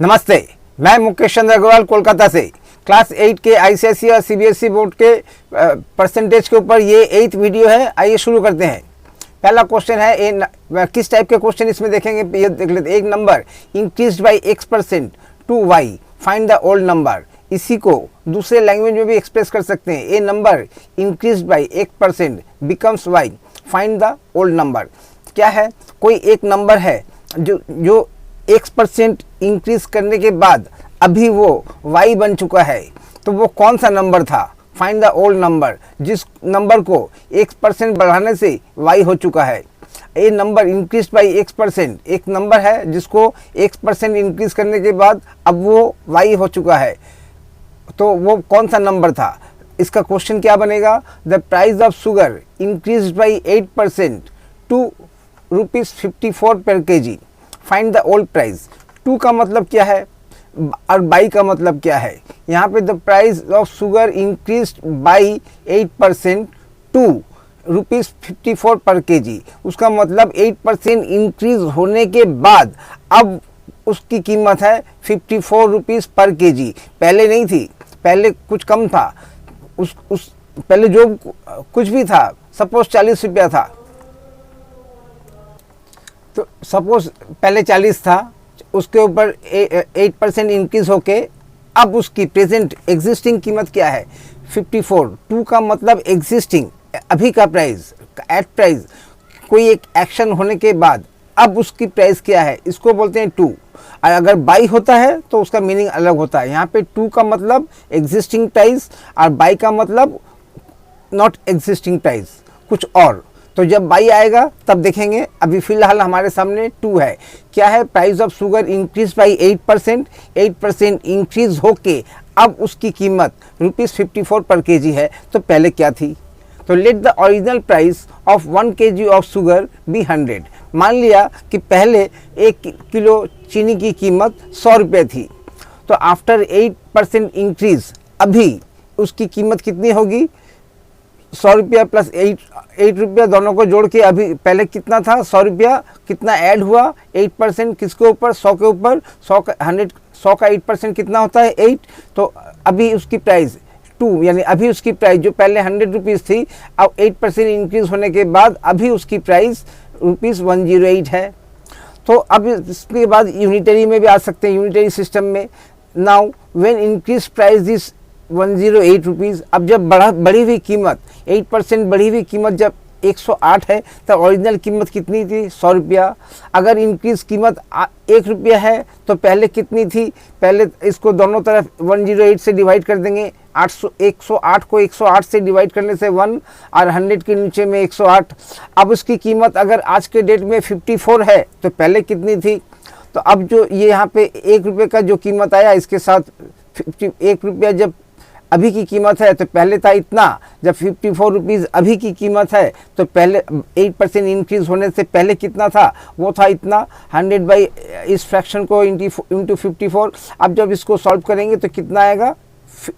नमस्ते, मैं मुकेश चंद्र अग्रवाल कोलकाता से। क्लास 8 के आईसीएसई और सीबीएसई बोर्ड के परसेंटेज के ऊपर ये 8th वीडियो है। आइए शुरू करते हैं। पहला क्वेश्चन है, किस टाइप के क्वेश्चन इसमें देखेंगे ये देख लेते हैं। एक number increase by x% to y, find the old number. इसी को दूसरे लैंग्वेज में भी एक्सप्रेस कर सकते हैं। A number increase by x% becomes Y, find the old number. क्या है, कोई एक नंबर है जो x% इंक्रीज करने के बाद अभी वो y बन चुका है, तो वो कौन सा नंबर था? फाइंड द ओल्ड नंबर, जिस नंबर को x% बढ़ाने से y हो चुका है। ए नंबर इंक्रीज बाई x%, एक नंबर है जिसको x% इंक्रीज करने के बाद अब वो y हो चुका है, तो वो कौन सा नंबर था? इसका क्वेश्चन क्या बनेगा? The price of sugar increase by 8% to ₹54 per kg, find the old price. 2 का मतलब क्या है और बाई का मतलब क्या है? यहाँ पे the price of sugar increase by 8% to ₹54 per kg, उसका मतलब 8% इंक्रीज होने के बाद अब उसकी कीमत है 54 रुपीज़ पर kg। पहले नहीं थी, पहले कुछ कम था। पहले जो कुछ भी था, सपोज 40 रुपया था, तो सपोज पहले 40 था, उसके ऊपर 8% इंक्रीज होके अब उसकी प्रेजेंट एग्जिस्टिंग कीमत क्या है? 54। 2 का मतलब एग्जिस्टिंग, अभी का प्राइस, एट प्राइस। कोई एक एक्शन होने के बाद अब उसकी प्राइस क्या है, इसको बोलते हैं 2। और अगर बाई होता है तो उसका मीनिंग अलग होता है। यहाँ पे 2 का मतलब एग्जिस्टिंग प्राइस और बाई का मतलब नॉट एग्जिस्टिंग प्राइस, कुछ और। तो जब बाई आएगा तब देखेंगे। अभी फिलहाल हमारे सामने 2 है। क्या है? Price of sugar increase by 8% increase होके अब उसकी कीमत ₹54 पर kg है। तो पहले क्या थी? तो let the original price of 1 kg of sugar be 100। मान लिया कि पहले 1 किलो चीनी की कीमत 100 रुपये थी, तो आफ्टर 8% इंक्रीज अभी उसकी कीमत कितनी होगी? 100 रुपया प्लस 8 रुपया, दोनों को जोड़ के अभी पहले कितना था? 100 रुपया। कितना ऐड हुआ? 8% किसके ऊपर? 100 के ऊपर। 100 का 8% कितना होता है? 8। तो अभी उसकी प्राइस 2, यानी अभी उसकी प्राइस जो पहले 100 रुपीज़ थी, अब 8% इंक्रीज होने के बाद अभी उसकी प्राइस ₹108 है। तो अब इसके बाद यूनिटरी में भी आ सकते हैं, यूनिटरी सिस्टम में। Now when increase price is 108 rupees, अब जब बढ़ी हुई कीमत 8% बढ़ी हुई कीमत जब 108 है, तब ओरिजिनल कीमत कितनी थी? 100 रुपया। अगर इंक्रीज कीमत 1 रुपया है तो पहले कितनी थी? पहले इसको दोनों तरफ 108 से डिवाइड कर देंगे। 108 को 108 से डिवाइड करने से 1 और 100 के नीचे में 108। अब उसकी कीमत अगर आज के डेट में 54 है तो पहले कितनी थी? तो अब जो ये यहाँ पे 1 रुपये का जो कीमत आया, इसके साथ 1 रुपया जब अभी की कीमत है तो पहले था इतना। जब 54 रुपीज़ अभी की कीमत है तो पहले 8% इंक्रीज होने से पहले कितना था? वो था इतना। 100 बाई इस फ्रैक्शन को इंटू 54। अब जब इसको सॉल्व करेंगे तो कितना आएगा?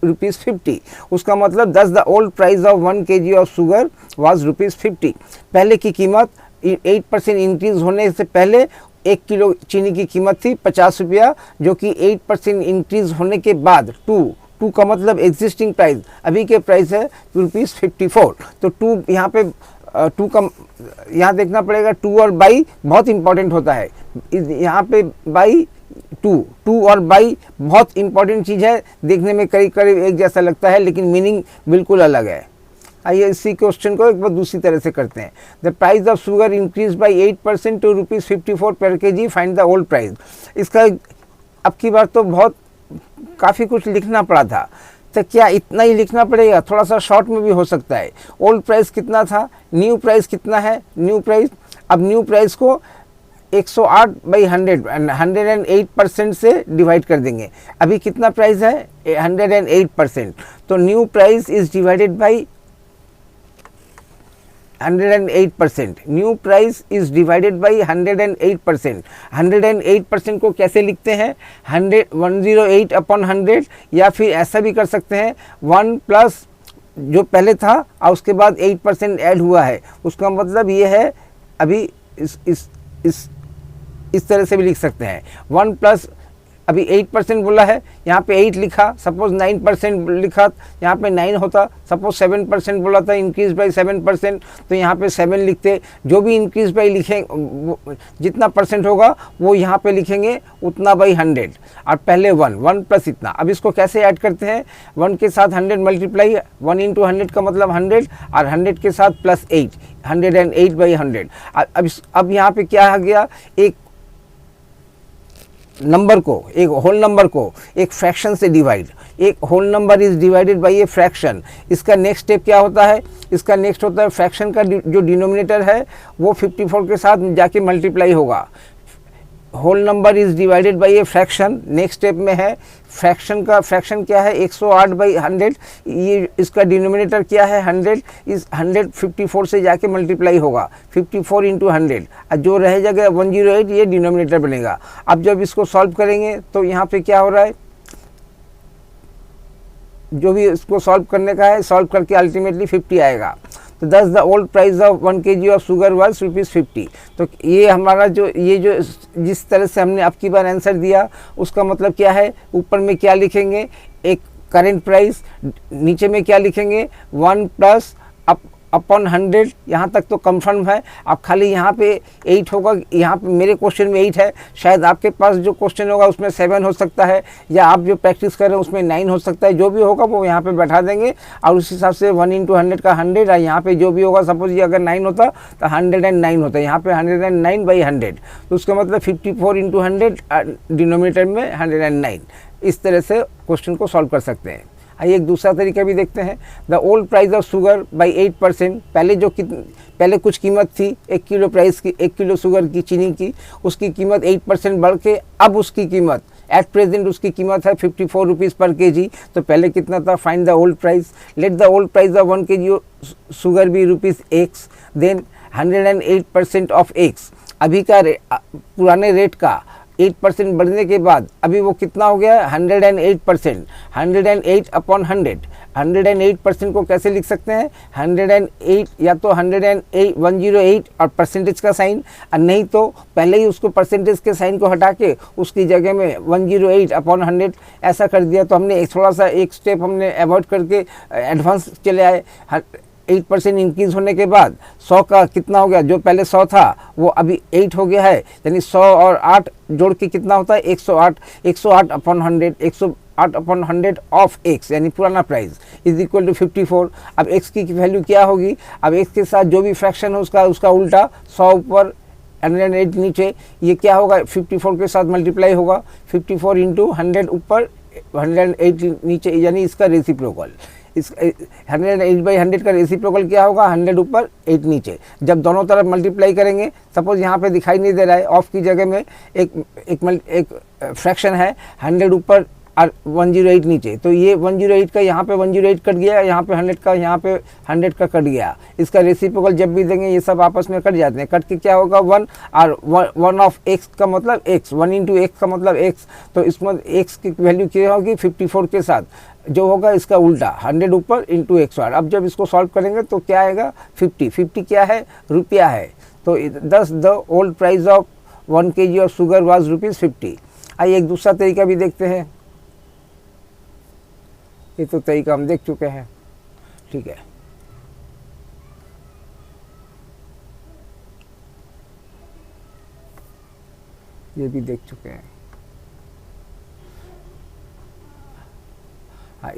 ₹50। उसका मतलब 10 the old price of 1 kg of sugar was ₹50। पहले की कीमत 8% इंक्रीज होने से पहले 1 किलो चीनी की कीमत थी 50 रुपया, जो कि 8% इंक्रीज होने के बाद 2 का मतलब एग्जिस्टिंग प्राइस, अभी के प्राइस है ₹54। तो 2 यहाँ पे 2 का यहाँ देखना पड़ेगा। 2 और बाई बहुत इंपॉर्टेंट होता है यहाँ पे। बाई 2 और बाई बहुत इंपॉर्टेंट चीज़ है। देखने में करीब करीब एक जैसा लगता है, लेकिन मीनिंग बिल्कुल अलग है। आइए इसी क्वेश्चन को एक बार दूसरी तरह से करते हैं। The price of sugar increase by 8% to ₹54 per kg, find the old price. इसका अब की बार तो बहुत काफ़ी कुछ लिखना पड़ा था, तो क्या इतना ही लिखना पड़ेगा? थोड़ा सा शॉर्ट में भी हो सकता है। ओल्ड प्राइस कितना था? न्यू प्राइस कितना है? न्यू प्राइस, अब न्यू प्राइस को 108 बाई 100, 108% से डिवाइड कर देंगे। अभी कितना प्राइस है? 108%। तो new price is divided by 108%। New price is divided by 108%। 108% को कैसे लिखते हैं? 108 अपॉन 100, या फिर ऐसा भी कर सकते हैं 1 प्लस जो पहले था और उसके बाद 8% ऐड हुआ है, उसका मतलब ये है। अभी इस तरह से भी लिख सकते हैं 1 प्लस अभी 8% बोला है, यहाँ पे 8 लिखा, सपोज 9% लिखा, यहाँ पे 9 होता, सपोज 7% बोला था इंक्रीज बाई 7%, तो यहाँ पे 7 लिखते। जो भी इंक्रीज बाई लिखें, जितना परसेंट होगा वो यहाँ पे लिखेंगे उतना बाई 100, और पहले 1 प्लस इतना। अब इसको कैसे ऐड करते हैं, 1 के साथ 100 मल्टीप्लाई, 1 इंटू 100 का मतलब 100, और 100 के साथ प्लस 8, 108 बाई 100। अब यहाँ पे क्या आ गया, एक नंबर को, एक होल नंबर को एक फ्रैक्शन से डिवाइड, एक whole number is divided by a fraction. इसका नेक्स्ट स्टेप क्या होता है, इसका नेक्स्ट होता है फ्रैक्शन का जो डिनोमिनेटर है वो 54 के साथ जाके मल्टीप्लाई होगा। Whole number is divided by a fraction, next step में है फ्रैक्शन का, फ्रैक्शन क्या है 108 बाई 100, ये इसका डिनोमिनेटर क्या है 100, इस 100 54 से जाके मल्टीप्लाई होगा, 54 इंटू 100, और जो रह जाएगा 108, ये डिनोमिनेटर बनेगा। अब जब इसको सॉल्व करेंगे तो यहाँ पे क्या हो रहा है, जो भी इसको सॉल्व करने का है, सॉल्व करके अल्टीमेटली 50 आएगा। तो दस the old price of 1 kg of sugar was ₹50। तो ये हमारा जो जिस तरह से हमने अब की बार आंसर दिया, उसका मतलब क्या है, ऊपर में क्या लिखेंगे, एक करेंट प्राइस, नीचे में क्या लिखेंगे 1 प्लस अपॉन 100, यहाँ तक तो कंफर्म है। अब खाली यहाँ पे 8 होगा, यहाँ पे मेरे क्वेश्चन में 8 है, शायद आपके पास जो क्वेश्चन होगा उसमें 7 हो सकता है, या आप जो प्रैक्टिस कर रहे हैं उसमें 9 हो सकता है। जो भी होगा वो यहाँ पे बैठा देंगे, और उस हिसाब से 1 इंटू 100 का 100, और यहाँ पे जो भी होगा, सपोज ये अगर 9 होता तो 109 होता, यहाँ पे 109 बाई 100, तो उसका मतलब 54 इंटू 100, डिनोमिनेटर में 109। इस तरह से क्वेश्चन को सॉल्व कर सकते हैं। आइए एक दूसरा तरीका भी देखते हैं। The old price of sugar by 8%, पहले कुछ कीमत थी 1 किलो प्राइस की, 1 किलो शुगर की, चीनी की, उसकी कीमत 8% बढ़ के अब उसकी कीमत एट प्रेजेंट उसकी कीमत है 54 रुपीज़ पर kg। तो पहले कितना था, find the old price. Let the old price of 1 kg sugar भी ₹X, देन 108% ऑफ X। अभी का पुराने रेट का 8% बढ़ने के बाद अभी वो कितना हो गया, 108%, 108 अपॉन 100। 108% को कैसे लिख सकते हैं, 108 या तो 108 और परसेंटेज का साइन, और नहीं तो पहले ही उसको परसेंटेज के साइन को हटा के उसकी जगह में 108 अपॉन 100 ऐसा कर दिया। तो हमने थोड़ा सा एक स्टेप हमने अवॉइड करके एडवांस चले आए। 8% इंक्रीज होने के बाद 100 का कितना हो गया, जो पहले 100 था वो अभी 8 हो गया है, यानी 100 और 8 जोड़ के कितना होता है 108, 108 अपॉन 100, 108 अपॉन 100 ऑफ X, यानी पुराना प्राइस इज इक्वल टू 54। अब X की वैल्यू क्या होगी, अब X के साथ जो भी फ्रैक्शन है उसका उल्टा, 100 ऊपर 108 नीचे, ये क्या होगा 54 के साथ मल्टीप्लाई होगा, 54 इंटू 100 ऊपर 108 नीचे, यानी इसका रेसिप्रोकल। इस 108 बाई 100 का रेसिप्रोकल क्या होगा, 100 ऊपर 8 नीचे। जब दोनों तरफ मल्टीप्लाई करेंगे, सपोज यहाँ पे दिखाई नहीं दे रहा है, ऑफ की जगह में एक फ्रैक्शन है 100 ऊपर और 108 नीचे, तो ये 108 का यहाँ पे 108 कट गया, यहाँ पे 100 का यहाँ पे 100 का कट गया। इसका रेसिप्रोकल जब भी देंगे ये सब आपस में कट जाते हैं, कट के क्या होगा 1, और 1 ऑफ X का मतलब X, 1 इंटू X का मतलब X। तो इसमें X की वैल्यू क्या होगी 54 के साथ, जो होगा इसका उल्टा 100 ऊपर इंटू 108। अब जब इसको सॉल्व करेंगे तो क्या आएगा 50 क्या है, रुपया है। तो दस the old price of 1 kg of sugar was ₹50। आइए एक दूसरा तरीका भी देखते हैं। ये तो तरीका हम देख चुके हैं, ठीक है। ये भी देख चुके हैं।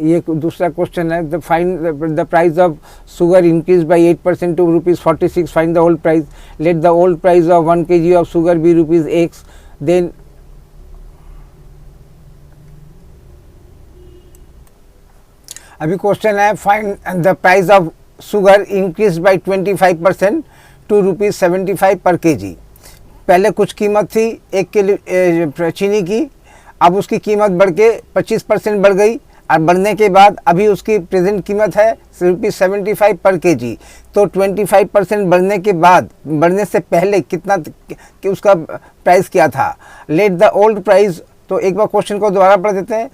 ये दूसरा क्वेश्चन है, the price of sugar increase by 8% to ₹46, find the old price. Let the old price of 1 kg of sugar be ₹X, then अभी क्वेश्चन है, find the price of sugar increase by 25% to ₹75 per kg। पहले कुछ कीमत थी 1 kilo चीनी की, अब उसकी कीमत बढ़ के 25% बढ़ गई, और बढ़ने के बाद अभी उसकी प्रेजेंट कीमत है ₹75 पर kg। तो 25% बढ़ने के बाद, बढ़ने से पहले कितना कि उसका प्राइस क्या था। लेट द ओल्ड प्राइस तो एक बार क्वेश्चन को दोबारा पढ़ देते हैं।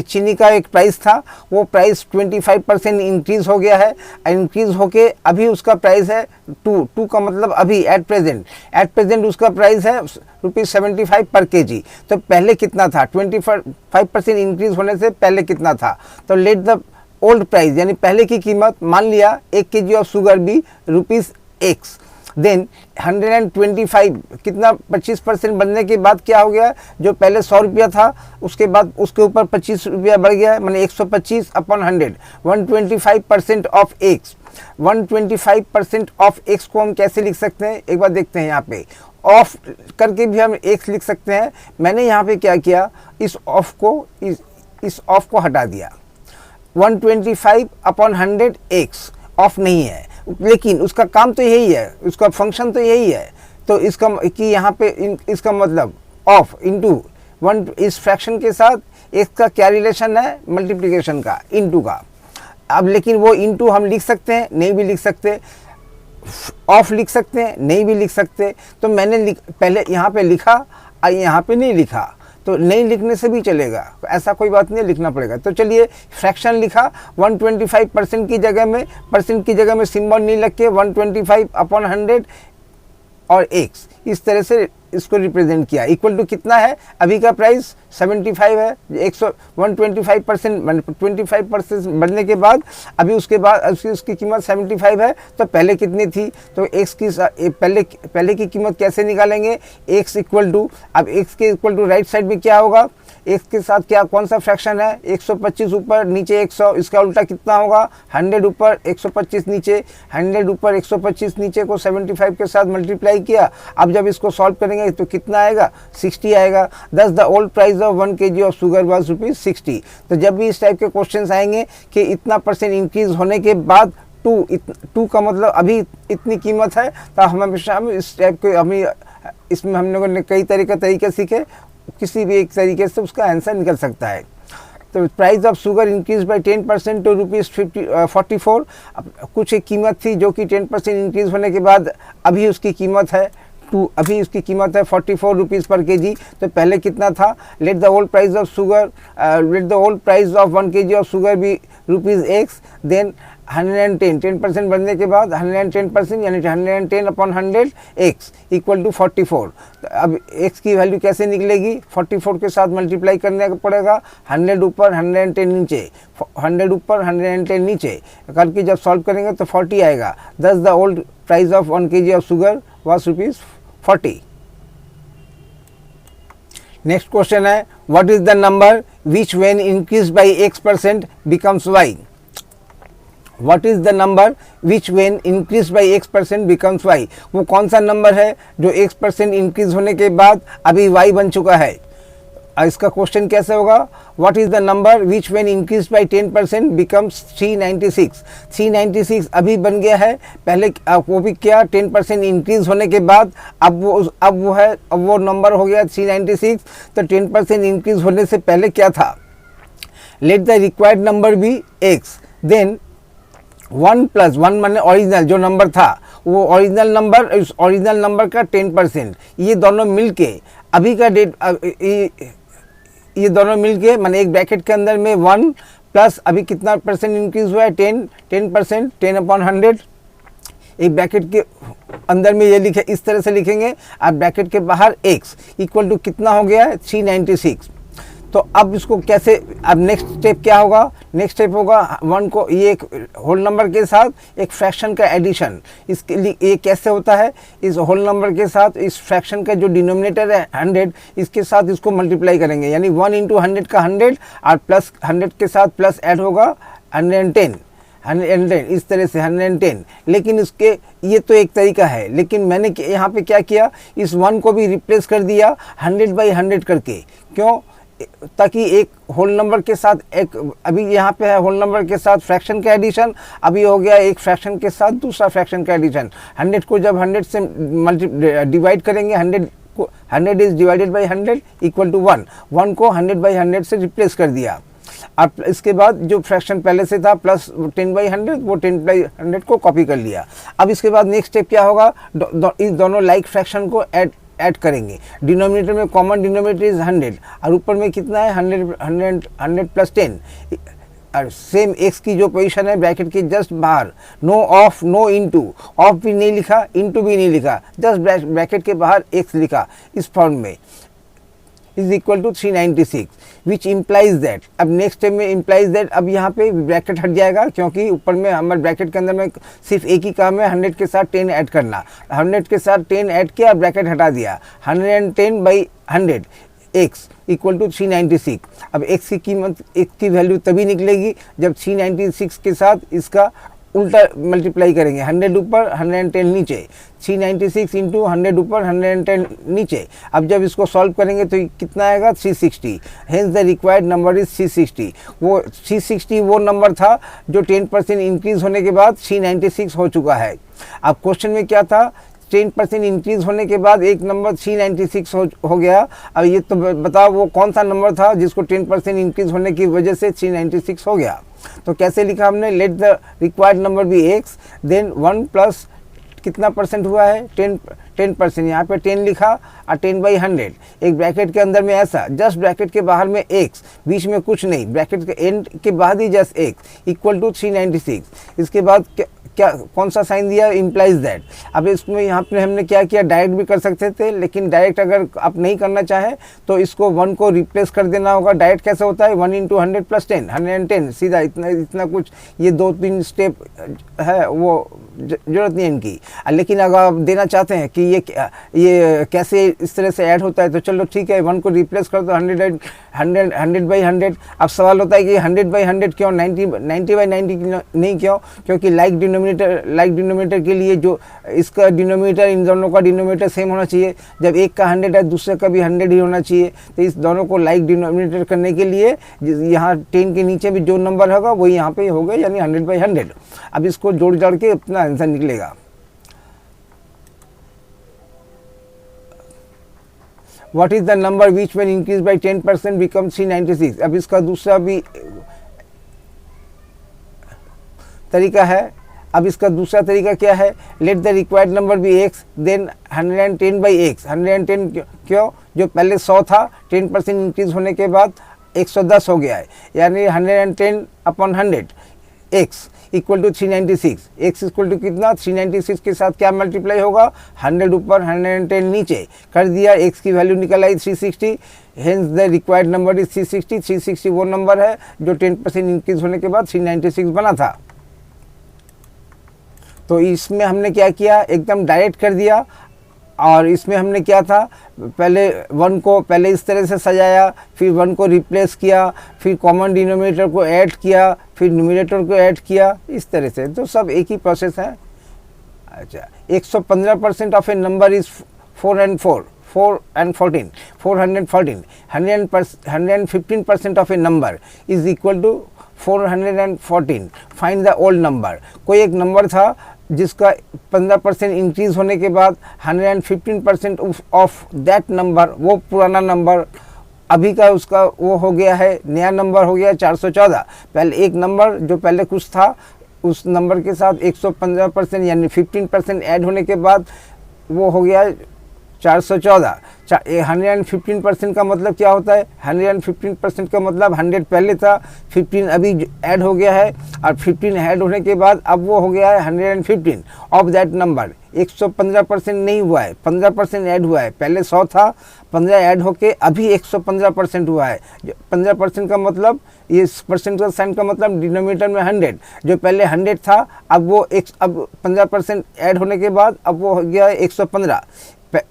चीनी का एक प्राइस था, वो प्राइस 25% इंक्रीज हो गया है, इंक्रीज होके अभी उसका प्राइस है 2 का मतलब अभी एट प्रेजेंट उसका प्राइस है ₹75 पर केजी। तो पहले कितना था, 25% इंक्रीज होने से पहले कितना था। तो लेट द ओल्ड प्राइस यानी पहले की कीमत, मान लिया 1 केजी ऑफ शुगर भी ₹X, देन 125 कितना 25% बनने के बाद क्या हो गया, जो पहले 100 रुपया था उसके बाद उसके ऊपर 25 रुपया बढ़ गया, माने 125 upon 100, 125% of X। 125% of X को हम कैसे लिख सकते हैं, एक बार देखते हैं। यहाँ पे ऑफ करके भी हम X लिख सकते हैं। मैंने यहाँ पे क्या किया, इस ऑफ को हटा दिया। 125 अपॉन 100 X ऑफ नहीं है, लेकिन उसका काम तो यही है, उसका फंक्शन तो यही है। तो इसका कि यहाँ पे इसका मतलब ऑफ इंटू 1 इस फ्रैक्शन के साथ एक्स का क्या रिलेशन है, मल्टीप्लिकेशन का, इंटू का। अब लेकिन वो इंटू हम लिख सकते हैं, नहीं भी लिख सकते, ऑफ लिख सकते हैं, नहीं भी लिख सकते। तो मैंने पहले यहाँ पे लिखा और यहाँ पे नहीं लिखा, तो नहीं लिखने से भी चलेगा, ऐसा कोई बात नहीं, लिखना पड़ेगा। तो चलिए फ्रैक्शन लिखा, 125% की जगह में, परसेंट की जगह में सिंबल नहीं लग के 125 अपॉन 100 और X, इस तरह से इसको रिप्रेजेंट किया। इक्वल टू कितना है, अभी का प्राइस 75 है, 125% 25% बढ़ने के बाद अभी उसके बाद उसकी कीमत 75 है। तो पहले कितनी थी, तो X की पहले की कीमत कैसे निकालेंगे, X इक्वल टू, अब X के इक्वल टू राइट साइड में क्या होगा, X के साथ क्या कौन सा फ्रैक्शन है, 125 ऊपर नीचे 100, इसका उल्टा कितना होगा, 100 ऊपर 125 नीचे, 100 ऊपर 125 नीचे को 75 के साथ मल्टीप्लाई किया। अब जब इसको सॉल्व करेंगे तो कितना आएगा, 60 आएगा। Thus the old price of 1 kg of sugar was ₹60। तो जब भी इस टाइप के क्वेश्चंस आएंगे कि इतना परसेंट इंक्रीज होने के बाद 2 का मतलब अभी इतनी कीमत है, तो हम हमेशा हम इस टाइप के हमें इसमें हम लोगों ने कई तरीके सीखे, किसी भी एक तरीके से उसका आंसर निकल सकता है। तो price of sugar increase by 10% to ₹44। कुछ एक कीमत थी जो कि 10% इंक्रीज होने के बाद अभी उसकी कीमत है अभी उसकी कीमत है ₹44 पर केजी। तो पहले कितना था, let the old price of sugar, late the old price of 1 kg of sugar भी ₹X, देन 110, 10% बढ़ने के बाद 110% यानी 110 अपॉन 100 X इक्वल टू 44। अब X की वैल्यू कैसे निकलेगी, 44 के साथ मल्टीप्लाई करने का पड़ेगा, 100 ऊपर 110 नीचे, 100 ऊपर 110 नीचे करके जब सॉल्व करेंगे तो 40 आएगा। Thus the old price of 1 kg of sugar was ₹40। Next question है, what is the number which when increase by X% becomes Y। What is the number which when increase by X% becomes Y। वो कौन सा number है जो X% increase होने के बाद अभी Y बन चुका है। इसका क्वेश्चन कैसे होगा, what is the number which when increase by 10% becomes 396। 396 अभी बन गया है, पहले वो भी क्या 10% इंक्रीज होने के बाद अब वो नंबर हो गया 396। तो 10% इंक्रीज होने से पहले क्या था, let the required number be X, then 1 + 1 माने ओरिजिनल जो नंबर था, वो ओरिजिनल नंबर का 10%, ये दोनों मिलके अभी का डेट, ये दोनों मिलके माने एक ब्रैकेट के अंदर में 1 प्लस अभी कितना परसेंट इंक्रीज हुआ है, 10%, 10 अपॉन 100। एक ब्रैकेट के अंदर में ये लिखे, इस तरह से लिखेंगे। अब ब्रैकेट के बाहर X इक्वल टू कितना हो गया है, 396। तो अब इसको कैसे, अब नेक्स्ट स्टेप क्या होगा, नेक्स्ट स्टेप होगा 1 को ये एक होल नंबर के साथ एक फ्रैक्शन का एडिशन। इसके लिए ये कैसे होता है, इस होल नंबर के साथ इस फ्रैक्शन का जो डिनोमिनेटर है 100, इसके साथ इसको मल्टीप्लाई करेंगे, यानी 1 × 100 का 100 और प्लस 100 के साथ प्लस ऐड होगा 110, इस तरह से 110। लेकिन इसके ये तो एक तरीका है, लेकिन मैंने यहाँ पे क्या किया, इस 1 को भी रिप्लेस कर दिया 100/100 करके। क्यों, ताकि एक होल नंबर के साथ एक, अभी यहाँ पे है होल नंबर के साथ फ्रैक्शन का एडिशन, अभी हो गया एक फ्रैक्शन के साथ दूसरा फ्रैक्शन का एडिशन। 100 को जब 100 से डिवाइड करेंगे, 100 is divided by 100 equal to 1 को 100/100 से रिप्लेस कर दिया। अब इसके बाद जो फ्रैक्शन पहले से था प्लस 10/100, वो 10/100 को कॉपी कर लिया। अब इसके बाद नेक्स्ट स्टेप क्या होगा, इस दोनों लाइक फ्रैक्शन को ऐड करेंगे। डिनोमिनेटर में कॉमन डिनोमिनेटर इज 100 और ऊपर में कितना है 100 प्लस 10 और सेम x की जो पोजीशन है ब्रैकेट के जस्ट बाहर, no of no into, of भी नहीं लिखा इनटू भी नहीं लिखा, जस्ट ब्रैकेट के बाहर x लिखा इस फॉर्म में, is equal to 396 which implies that. अब नेक्स्ट स्टेप में इम्प्लाइज दैट, अब यहाँ पे ब्रैकेट हट जाएगा क्योंकि ऊपर में हमारे ब्रैकेट के अंदर में सिर्फ एक ही काम है 100 के साथ 10 ऐड करना, 100 के साथ 10 ऐड किया ब्रैकेट हटा दिया, 110/100 x इक्वल टू 396। अब x की कीमत, x की वैल्यू तभी निकलेगी जब 396 के साथ इसका उल्टा मल्टीप्लाई करेंगे, 100 ऊपर 110 नीचे, 396 इंटू 100 ऊपर 110 नीचे। अब जब इसको सॉल्व करेंगे तो कितना आएगा 360, hence the required number is 360। वो 360 वो नंबर था जो 10% इंक्रीज होने के बाद 396 हो चुका है। अब क्वेश्चन में क्या था, 10% इंक्रीज होने के बाद एक नंबर 396 हो गया। अब ये तो बताओ वो कौन सा नंबर था जिसको 10% इंक्रीज होने की वजह से 396 हो गया। तो कैसे लिखा हमने, let the required number be x, then 1 plus कितना परसेंट हुआ है 10%, यहाँ पे 10 लिखा और 10/100 एक ब्रैकेट के अंदर में ऐसा, जस्ट ब्रैकेट के बाहर में x, बीच में कुछ नहीं, ब्रैकेट के एंड के बाद ही जस्ट x इक्वल टू 396। इसके बाद क्या कौन सा साइन दिया, इम्प्लाइज दैट। अब इसमें यहाँ पे हमने क्या किया, डायरेक्ट भी कर सकते थे, लेकिन डायरेक्ट अगर आप नहीं करना चाहें तो इसको 1 को रिप्लेस कर देना होगा। डायरेक्ट कैसे होता है, 1 इंटू 100 प्लस 10, 110 सीधा, इतना कुछ ये 2-3 स्टेप है वो जरूरत नहीं है इनकी। लेकिन अगर आप देना चाहते हैं कि ये कैसे इस तरह से ऐड होता है तो चलो ठीक है, 1 को रिप्लेस कर दो 100/100। अब सवाल होता है कि 100/100 क्यों, 90/90 नहीं क्यों, क्योंकि लाइक डिनोमिनेटर के लिए जो इसका डिनोमिनेटर, इन दोनों का डिनोमिनेटर सेम होना चाहिए। जब एक का 100 है दूसरे का भी 100 ही होना चाहिए, तो इस दोनों को लाइक डिनोमिनेटर करने के लिए यहाँ 10 के नीचे भी जो नंबर होगा वही यहाँ पे होगा, यानी 100/100। अब इसको जोड़ जाड़ के अपना आंसर निकलेगा। What is the number which when increased by 10% becomes 396? अब इसका दूसरा भी तरीका है। अब इसका दूसरा तरीका क्या है, let the required number be x, then 110/x। 110 क्यों, जो पहले 100 था 10% इंक्रीज होने के बाद 110 हो गया है, यानी 110/100 x equal to 396। x equal to कितना, 396 के साथ क्या मल्टीप्लाई होगा, 100 ऊपर 110 नीचे कर दिया, x की वैल्यू निकल आई 360, hence the required number is 360। 360 वो नंबर है जो 10% इंक्रीज होने के बाद 396 बना था। तो इसमें हमने क्या किया, एकदम डायरेक्ट कर दिया। और इसमें हमने क्या था, पहले 1 को पहले इस तरह से सजाया, फिर 1 को रिप्लेस किया, फिर कॉमन डिनोमिनेटर को ऐड किया, फिर न्यूमरेटर को ऐड किया, इस तरह से। तो सब एक ही प्रोसेस है। अच्छा, 115% of a number is 4 and 14, 414। 115% of a number is equal to 414। Find the old number. कोई एक नंबर था जिसका 15% इंक्रीज होने के बाद 115% ऑफ दैट नंबर, वो पुराना नंबर अभी का उसका वो हो गया है, नया नंबर हो गया 414। पहले एक नंबर जो पहले कुछ था उस नंबर के साथ 115% यानी 15% ऐड होने के बाद वो हो गया 414। 115% का मतलब क्या होता है, 115% का मतलब 100 पहले था, 15 अभी ऐड हो गया है, और 15 ऐड होने के बाद अब वो हो गया है 115 ऑफ दैट नंबर। 115% नहीं हुआ है, 15% ऐड हुआ है। पहले 100 था, 15 ऐड होके अभी 115% हुआ है। 15% का मतलब, ये परसेंट का साइन का मतलब डिनोमिनेटर में 100, जो पहले 100 था अब वो अब 15% ऐड होने के बाद अब वो हो गया है 115।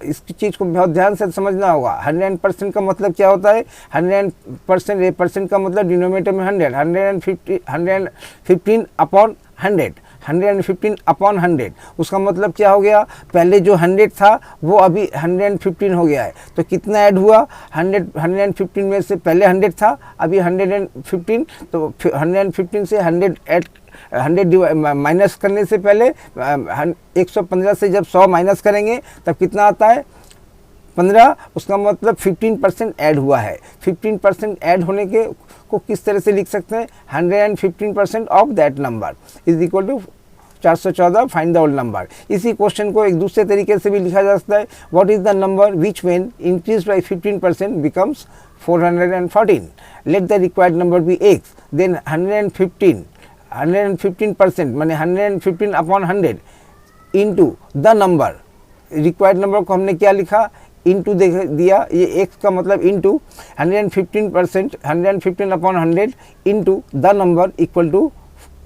इसकी चीज़ को बहुत ध्यान से समझना होगा। 100% का मतलब क्या होता है, 100% परसेंट का मतलब डिनोमिनेटर में 100, 115 अपॉन 100, 115 अपॉन 100। उसका मतलब क्या हो गया, पहले जो 100 था वो अभी 115 हो गया है। तो कितना ऐड हुआ, 115 में से पहले 100 था अभी 115, तो 115 से 100 माइनस करने से पहले 115 से जब 100 माइनस करेंगे तब कितना आता है 15। उसका मतलब 15% ऐड हुआ है। 15% ऐड होने के को किस तरह से लिख सकते हैं, 115% of that number is equal to 414 find the whole number. इसी क्वेश्चन को एक दूसरे तरीके से भी लिखा जा सकता है, what is the number which when increase by 15% becomes 414। Let the required number be x, then 115% माने 115 upon 100 into the number. Required number को हमने क्या लिखा, इंटू दे दिया, ये x का मतलब into 115%, 115 upon 100 into the number equal to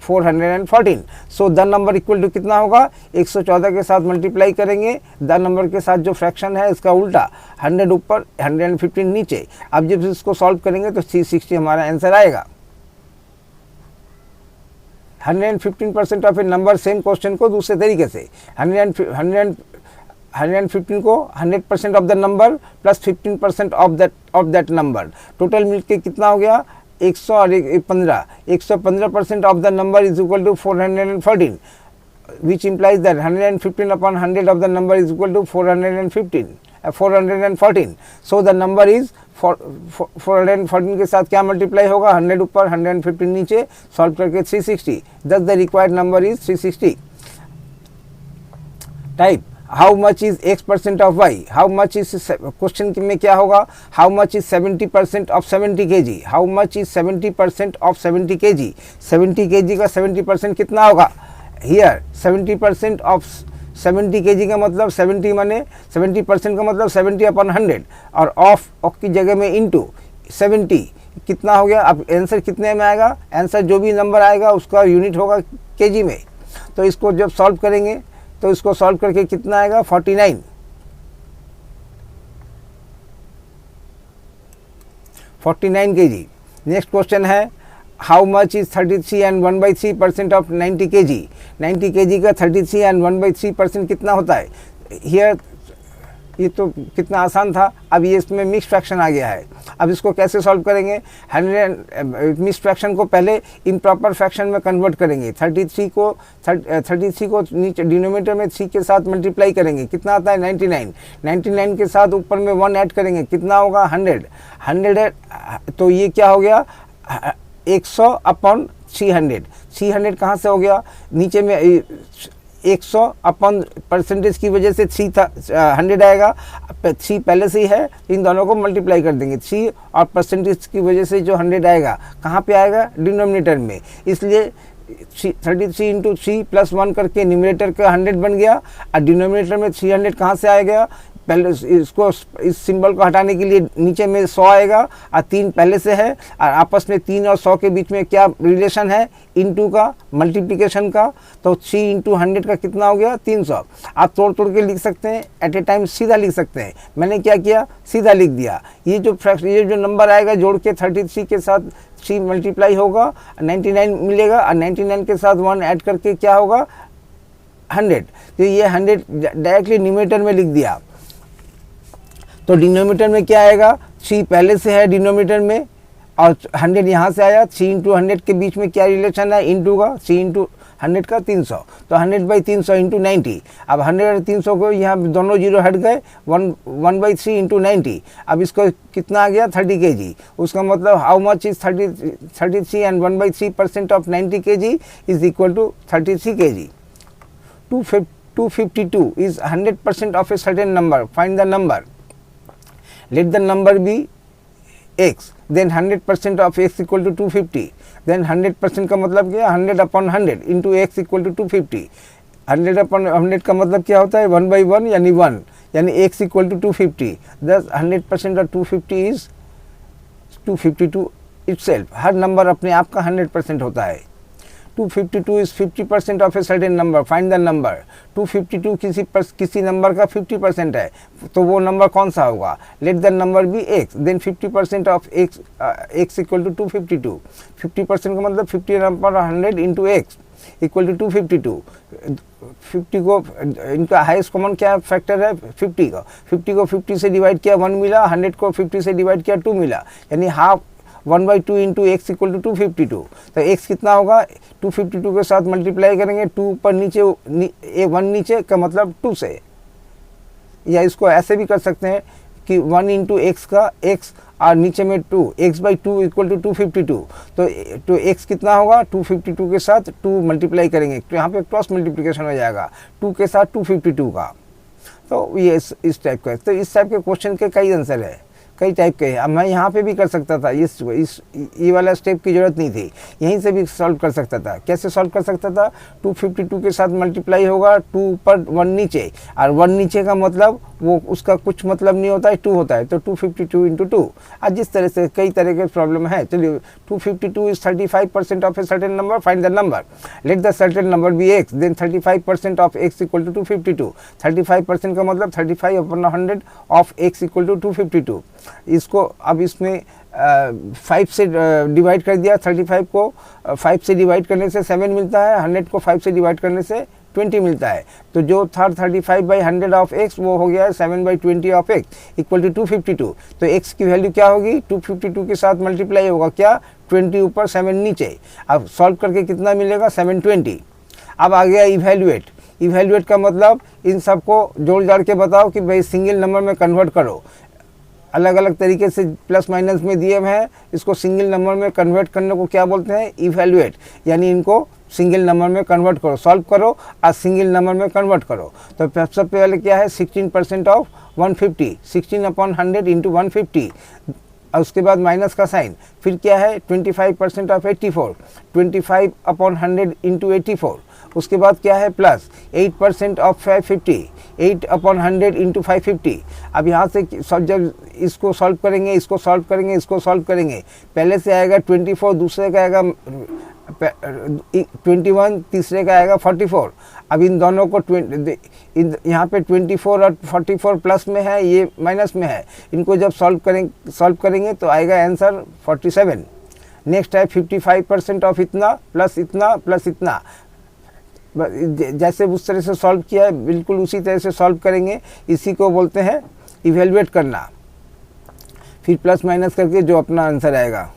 414। So the number equal to कितना होगा, 114 के साथ मल्टीप्लाई करेंगे, द नंबर के साथ जो फ्रैक्शन है इसका उल्टा, 100 ऊपर 115 नीचे। अब जब इसको सॉल्व करेंगे तो 360 हमारा आंसर आएगा। 115% of a number, same question को दूसरे तरीके से 115 को 100% of the number plus 15% of that number, total मिलके कितना हो गया 100 और 15, 115% of the number is equal to 414, which implies that 115 upon 100 of the number is equal to 414. So the number is 414 के साथ क्या मल्टीप्लाई होगा, 100 ऊपर 115 नीचे, सॉल्व करके 360, thus the required number is 360. Type how much is x% of y, how much is question में क्या होगा, how much is 70% of 70 kg, how much is 70% of 70 kg, 70 kg का 70% कितना होगा, हियर 70% ऑफ 70 kg का मतलब 70 माने 70% का मतलब 70 अपॉन 100 और ऑफ की जगह में इंटू 70 कितना हो गया। अब आंसर कितने में आएगा, आंसर जो भी नंबर आएगा उसका यूनिट होगा केजी में। तो इसको जब सॉल्व करेंगे तो इसको सॉल्व करके कितना आएगा 49 kg। नेक्स्ट क्वेश्चन है how much is 33 and 1/3% of 90 kg, 90 kg का 33 एंड 1/3% कितना होता है। हियर ये तो कितना आसान था, अब ये इसमें मिक्स फ्रैक्शन आ गया है। अब इसको कैसे सॉल्व करेंगे, 100 मिक्स फ्रैक्शन को पहले इम्प्रॉपर फ्रैक्शन में कन्वर्ट करेंगे। 33 को नीचे डिनोमिनेटर में 3 के साथ मल्टीप्लाई करेंगे, कितना आता है 99, 99 के साथ ऊपर में 1 ऐड करेंगे, कितना होगा 100 तो ये क्या हो गया 100 अपॉन 300, 300 कहाँ से हो गया, नीचे में 100 अपॉन परसेंटेज की वजह से 100 आएगा, 3 पहले से ही है, इन दोनों को मल्टीप्लाई कर देंगे, 3 और परसेंटेज की वजह से जो 100 आएगा कहाँ पे आएगा डिनोमिनेटर में, इसलिए 33 इंटू 3 प्लस 1 करके न्यूमरेटर का 100 बन गया और डिनोमिनेटर में 300 कहाँ से आएगा, पहले इसको इस सिंबल को हटाने के लिए नीचे में 100 आएगा और 3 पहले से है और आपस में 3 और 100 के बीच में क्या रिलेशन है, इनटू का मल्टीप्लिकेशन का, तो 3 इंटू 100 का कितना हो गया 300। आप तोड़ तोड़ के लिख सकते हैं, एट ए टाइम सीधा लिख सकते हैं, मैंने क्या किया सीधा लिख दिया। ये जो नंबर आएगा जोड़ के 33 के साथ 3 मल्टीप्लाई होगा 99 मिलेगा और 99 के साथ 1 ऐड करके क्या होगा 100, तो ये 100 डायरेक्टली न्यूमरेटर में लिख दिया। तो डिनोमिनेटर में क्या आएगा, 3 पहले से है डिनोमिनेटर में और 100 यहाँ से आया, 3 इंटू 100 के बीच में क्या रिलेशन है, इंटू का 3 इंटू 100 का 300, तो 100/300 इंटू 90। अब 100 और 300 को यहाँ दोनों जीरो हट गए, 1/3 इंटू 90। अब इसको कितना आ गया 30 kg, उसका मतलब how much is 33 and 1/3% of 90 kg is equal to 33 kg। 252 is 100% of a certain number, find the number. Let the number be x, then 100% of x equal to 250, then 100% का मतलब क्या 100 upon 100 into x equal to 250, 100 upon 100 का मतलब क्या होता है 1/1 यानी 1 यानी x equal to 250, thus 100% of 250 is 252 itself। Her number अपने आप का 100% होता है। 252 is 50% of a certain number, find the number। 252 किसी नंबर का 50% है, तो वो नंबर कौन सा होगा, let the number be x, then 50% of x equal to 252, 50% का मतलब 50/100 into x equal to 252। 50 को इनका हाईएस्ट कॉमन क्या फैक्टर है 50 का, 50 को 50 से डिवाइड किया 1 मिला, 100 को 50 से डिवाइड किया 2 मिला, यानी half 1/2 into x equal to 252। तो x कितना होगा 252 के साथ मल्टीप्लाई करेंगे, 2 ऊपर नीचे 1 नीचे का मतलब 2 से, या इसको ऐसे भी कर सकते हैं कि 1 इंटू एक्स का x और नीचे में 2, x/2 इक्वल टू 252। तो x कितना होगा, 252 के साथ 2 मल्टीप्लाई करेंगे तो यहाँ पे क्रॉस मल्टीप्लिकेशन हो जाएगा 2 के साथ 252 का। तो ये इस टाइप का, तो इस टाइप के क्वेश्चन के कई आंसर है, कई टाइप के हैं। अब मैं यहाँ पे भी कर सकता था, ये वाला स्टेप की ज़रूरत नहीं थी, यहीं से भी सॉल्व कर सकता था। कैसे सॉल्व कर सकता था, 252 के साथ मल्टीप्लाई होगा, 2 ऊपर 1 नीचे, और 1 नीचे का मतलब वो उसका कुछ मतलब नहीं होता है, 2 होता है, तो 252 इंटू 2। आज जिस तरह से कई तरह के प्रॉब्लम है। चलिए 252 is 35% of a certain number, find the number, let the certain number be x, then 35% of x equal to 252। 35% का मतलब 35/100 ऑफ x इक्वल टू 252। इसको अब इसमें 5 से डिवाइड कर दिया, 35 को 5 से डिवाइड करने से 7 मिलता है, 100 को 5 से डिवाइड करने से 20 मिलता है। तो जो था 35/100 ऑफ x वो हो गया है 7/20 ऑफ x इक्वल टू 252। तो x की वैल्यू क्या होगी, 252 के साथ मल्टीप्लाई होगा क्या, 20 ऊपर 7 नीचे। अब सॉल्व करके कितना मिलेगा, 720। अब आ गया इवैल्यूएट। इवैल्यूएट का मतलब इन सबको जोड़ जाड़ के बताओ कि भाई सिंगल नंबर में कन्वर्ट करो। अलग अलग तरीके से प्लस माइनस में दिए हुए हैं, इसको सिंगल नंबर में कन्वर्ट करने को क्या बोलते हैं, इवैल्यूएट। यानी इनको सिंगल नंबर में कन्वर्ट करो, सॉल्व करो और सिंगल नंबर में कन्वर्ट करो। तो सबसे पहले क्या है, 16% ऑफ 150, 16/100 इंटू 150, और उसके बाद माइनस का साइन। फिर क्या है, 25% ऑफ 84, 25/100 इंटू 84। उसके बाद क्या है, प्लस 8% ऑफ 550, 8/100 इंटू 550। अब यहाँ से जब इसको सॉल्व करेंगे, इसको सॉल्व करेंगे, इसको सॉल्व करेंगे, पहले से आएगा 24, दूसरे का आएगा 21, तीसरे का आएगा 44। अब इन दोनों को यहाँ पे 24 और 44 प्लस में है, ये माइनस में है। इनको जब सॉल्व करेंगे तो आएगा आंसर 47। नेक्स्ट है 55% ऑफ इतना प्लस इतना प्लस इतना। जैसे उस तरह से सॉल्व किया है बिल्कुल उसी तरह से सॉल्व करेंगे। इसी को बोलते हैं इवैल्यूएट करना। फिर प्लस माइनस करके जो अपना आंसर आएगा।